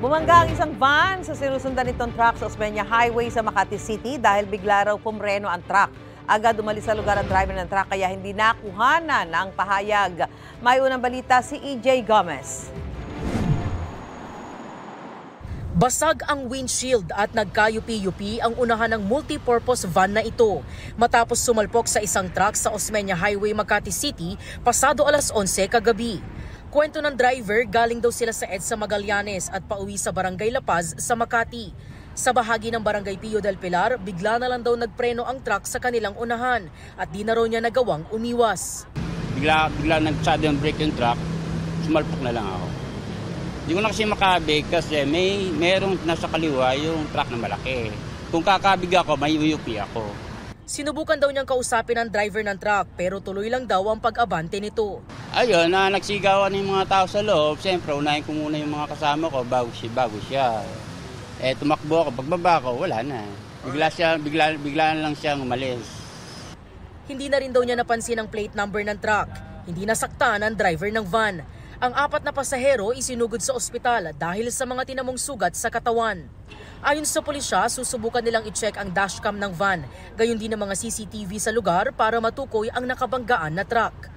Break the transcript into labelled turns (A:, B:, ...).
A: Bumangga ang isang van sa sinusundan nitong truck sa Osmeña Highway sa Makati City dahil bigla raw pumreno ang truck. Agad umalis sa lugar ang driver ng truck kaya hindi nakuhanan ang pahayag. May unang balita si EJ Gomez.
B: Basag ang windshield at nagkayupi-yupi ang unahan ng multipurpose van na ito matapos sumalpok sa isang truck sa Osmeña Highway, Makati City pasado alas 11 kagabi. Kwento ng driver, galing daw sila sa EDSA Magallanes at pauwi sa Barangay La Paz sa Makati. Sa bahagi ng Barangay Pio del Pilar, bigla na lang daw nagpreno ang truck sa kanilang unahan at di na raw niya nagawang umiwas.
C: Bigla nag-sudden brake yung truck, sumalpok na lang ako. Hindi ko na kasi makabig kasi merong nasa kaliwa yung truck na malaki. Kung kakabig ako, may uyupi ako.
B: Sinubukan daw niyang kausapin ang driver ng truck pero tuloy lang daw ang pag-abante nito.
C: Ayun, nagsigawan yung mga tao sa loob. Siyempre, unahin ko muna yung mga kasama ko bago siya. Tumakbo ako. Pagbaba ko, wala na. Bigla lang siyang umalis.
B: Hindi na rin daw niya napansin ang plate number ng truck. Hindi nasaktan ang driver ng van. Ang 4 na pasahero isinugod sa ospital dahil sa mga tinamong sugat sa katawan. Ayon sa pulisya, susubukan nilang i-check ang dashcam ng van, gayon din ang mga CCTV sa lugar para matukoy ang nakabanggaan na truck.